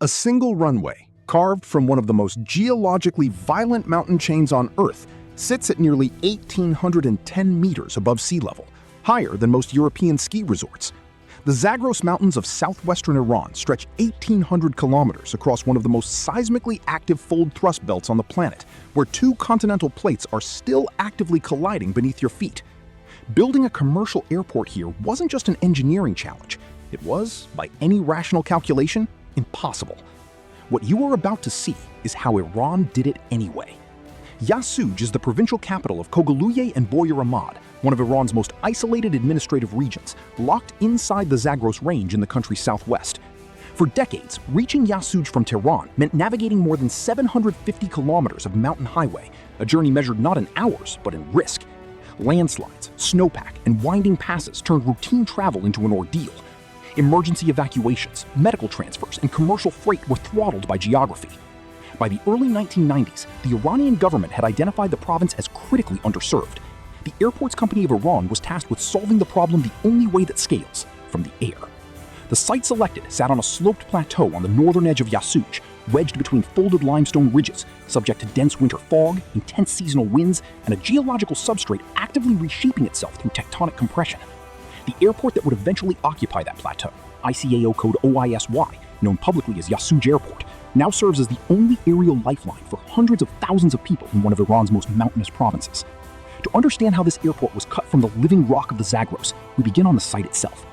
A single runway, carved from one of the most geologically violent mountain chains on Earth, sits at nearly 1,810 meters above sea level, higher than most European ski resorts. The Zagros Mountains of southwestern Iran stretch 1,800 kilometers across one of the most seismically active fold thrust belts on the planet, where two continental plates are still actively colliding beneath your feet. Building a commercial airport here wasn't just an engineering challenge. It was, by any rational calculation, impossible. What you are about to see is how Iran did it anyway. Yasuj is the provincial capital of Kogaluye and Boyar-Ahmad, one of Iran's most isolated administrative regions, locked inside the Zagros Range in the country's southwest. For decades, reaching Yasuj from Tehran meant navigating more than 750 kilometers of mountain highway, a journey measured not in hours, but in risk. Landslides, snowpack, and winding passes turned routine travel into an ordeal. Emergency evacuations, medical transfers, and commercial freight were throttled by geography. By the early 1990s, the Iranian government had identified the province as critically underserved. The Airports Company of Iran was tasked with solving the problem the only way that scales, from the air. The site selected sat on a sloped plateau on the northern edge of Yasuj, wedged between folded limestone ridges, subject to dense winter fog, intense seasonal winds, and a geological substrate actively reshaping itself through tectonic compression. The airport that would eventually occupy that plateau, ICAO code OISY, known publicly as Yasuj Airport, now serves as the only aerial lifeline for hundreds of thousands of people in one of Iran's most mountainous provinces. To understand how this airport was cut from the living rock of the Zagros, we begin on the site itself.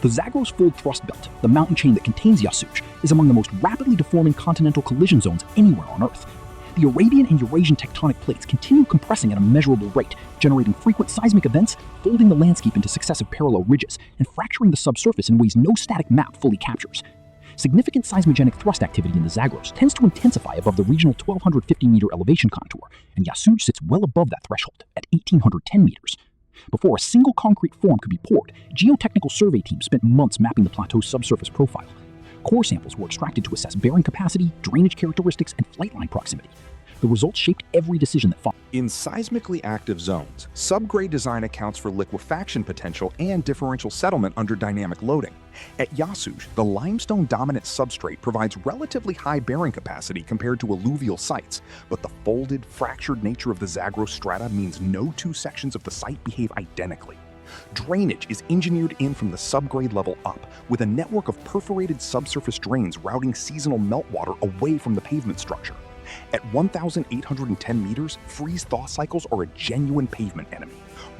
The Zagros Fold Thrust Belt, the mountain chain that contains Yasuj, is among the most rapidly deforming continental collision zones anywhere on Earth. The Arabian and Eurasian tectonic plates continue compressing at a measurable rate, generating frequent seismic events, folding the landscape into successive parallel ridges, and fracturing the subsurface in ways no static map fully captures. Significant seismogenic thrust activity in the Zagros tends to intensify above the regional 1,250-meter elevation contour, and Yasuj sits well above that threshold at 1,810 meters. Before a single concrete form could be poured, geotechnical survey teams spent months mapping the plateau's subsurface profile. Core samples were extracted to assess bearing capacity, drainage characteristics, and flight line proximity. The results shaped every decision that followed. In seismically active zones, subgrade design accounts for liquefaction potential and differential settlement under dynamic loading. At Yasuj, the limestone-dominant substrate provides relatively high bearing capacity compared to alluvial sites, but the folded, fractured nature of the Zagros strata means no two sections of the site behave identically. Drainage is engineered in from the subgrade level up, with a network of perforated subsurface drains routing seasonal meltwater away from the pavement structure. At 1,810 meters, freeze-thaw cycles are a genuine pavement enemy.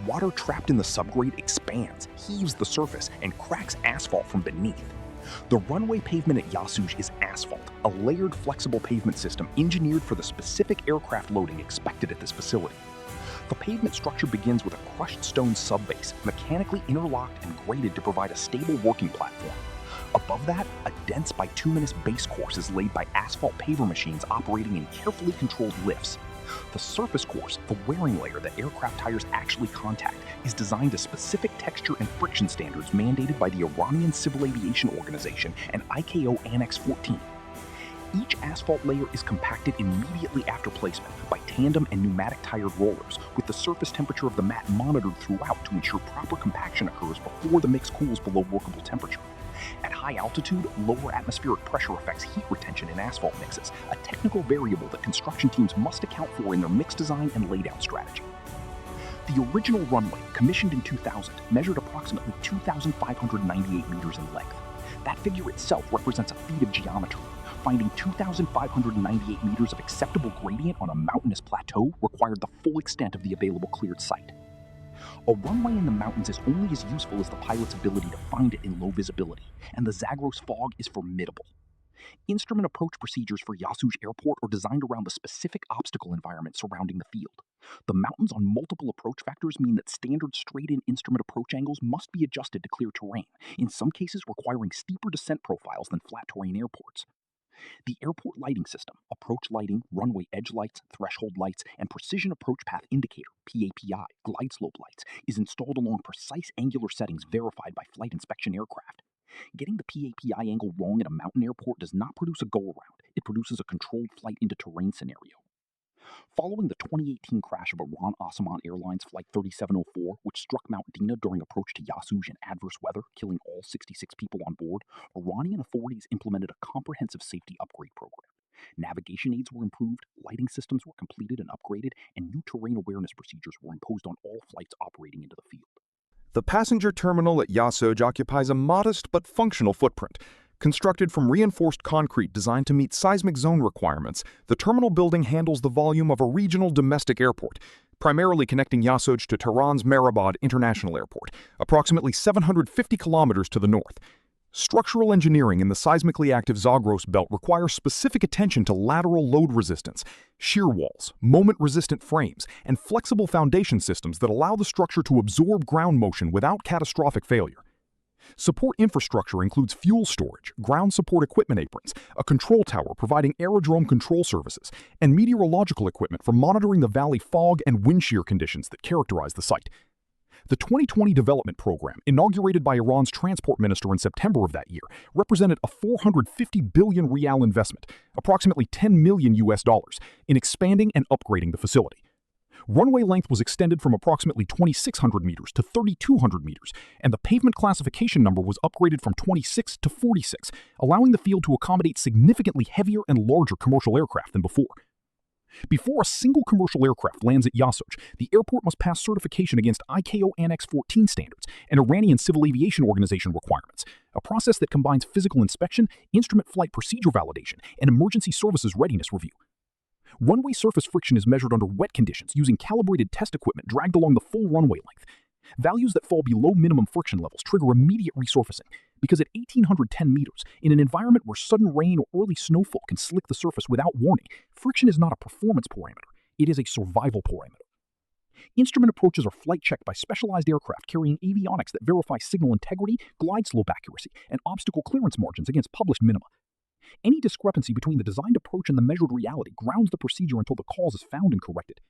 Water trapped in the subgrade expands, heaves the surface, and cracks asphalt from beneath. The runway pavement at Yasuj is asphalt, a layered flexible pavement system engineered for the specific aircraft loading expected at this facility. The pavement structure begins with a crushed stone subbase, mechanically interlocked and graded to provide a stable working platform. Above that, a dense bituminous base course is laid by asphalt paver machines operating in carefully controlled lifts. The surface course, the wearing layer that aircraft tires actually contact, is designed to specific texture and friction standards mandated by the Iranian Civil Aviation Organization and ICAO Annex 14. Each asphalt layer is compacted immediately after placement by tandem and pneumatic tired rollers, with the surface temperature of the mat monitored throughout to ensure proper compaction occurs before the mix cools below workable temperature. At high altitude, lower atmospheric pressure affects heat retention in asphalt mixes, a technical variable that construction teams must account for in their mix design and laydown strategy. The original runway, commissioned in 2000, measured approximately 2,598 meters in length. That figure itself represents a feat of geometry. Finding 2,598 meters of acceptable gradient on a mountainous plateau required the full extent of the available cleared site. A runway in the mountains is only as useful as the pilot's ability to find it in low visibility, and the Zagros fog is formidable. Instrument approach procedures for Yasuj Airport are designed around the specific obstacle environment surrounding the field. The mountains on multiple approach vectors mean that standard straight-in instrument approach angles must be adjusted to clear terrain, in some cases requiring steeper descent profiles than flat terrain airports. The airport lighting system, approach lighting, runway edge lights, threshold lights, and precision approach path indicator, PAPI, glide slope lights, is installed along precise angular settings verified by flight inspection aircraft. Getting the PAPI angle wrong at a mountain airport does not produce a go-around, it produces a controlled flight into terrain scenario. Following the 2018 crash of Iran Osman Airlines Flight 3704, which struck Mount Dina during approach to Yasuj in adverse weather, killing all 66 people on board, Iranian authorities implemented a comprehensive safety upgrade program. Navigation aids were improved, lighting systems were completed and upgraded, and new terrain awareness procedures were imposed on all flights operating into the field. The passenger terminal at Yasuj occupies a modest but functional footprint. Constructed from reinforced concrete designed to meet seismic zone requirements, the terminal building handles the volume of a regional domestic airport, primarily connecting Yasuj to Tehran's Mehrabad International Airport, approximately 750 kilometers to the north. Structural engineering in the seismically active Zagros belt requires specific attention to lateral load resistance, shear walls, moment-resistant frames, and flexible foundation systems that allow the structure to absorb ground motion without catastrophic failure. Support infrastructure includes fuel storage, ground support equipment aprons, a control tower providing aerodrome control services, and meteorological equipment for monitoring the valley fog and wind shear conditions that characterize the site. The 2020 development program, inaugurated by Iran's transport minister in September of that year, represented a 450 billion rial investment, approximately $10 million, in expanding and upgrading the facility. Runway length was extended from approximately 2,600 meters to 3,200 meters, and the pavement classification number was upgraded from 26 to 46, allowing the field to accommodate significantly heavier and larger commercial aircraft than before. Before a single commercial aircraft lands at Yasuj, the airport must pass certification against ICAO Annex 14 standards and Iranian Civil Aviation Organization requirements, a process that combines physical inspection, instrument flight procedure validation, and emergency services readiness review. Runway surface friction is measured under wet conditions using calibrated test equipment dragged along the full runway length. Values that fall below minimum friction levels trigger immediate resurfacing, because at 1,810 meters, in an environment where sudden rain or early snowfall can slick the surface without warning, friction is not a performance parameter, it is a survival parameter. Instrument approaches are flight checked by specialized aircraft carrying avionics that verify signal integrity, glide slope accuracy, and obstacle clearance margins against published minima. Any discrepancy between the designed approach and the measured reality grounds the procedure until the cause is found and corrected.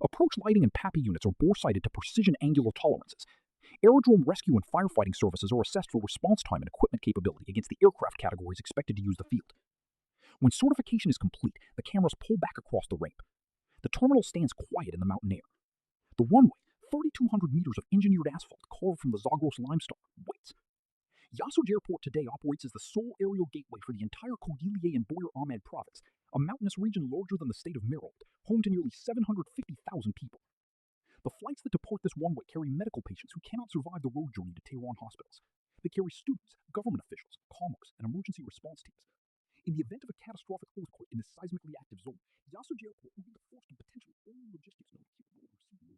Approach lighting and PAPI units are bore-sighted to precision angular tolerances. Aerodrome rescue and firefighting services are assessed for response time and equipment capability against the aircraft categories expected to use the field. When certification is complete, the cameras pull back across the ramp. The terminal stands quiet in the mountain air. The runway, 3,200 meters of engineered asphalt carved from the Zagros limestone, waits. Yasuj Airport today operates as the sole aerial gateway for the entire Kogilia and Boyar Ahmed province, a mountainous region larger than the state of Mehrabad, home to nearly 750,000 people. The flights that depart this runway carry medical patients who cannot survive the road journey to Tehran hospitals. They carry students, government officials, commerce, and emergency response teams. In the event of a catastrophic earthquake in this seismically active zone, Yasuj Airport will be the first and potentially only logistics node capable of receiving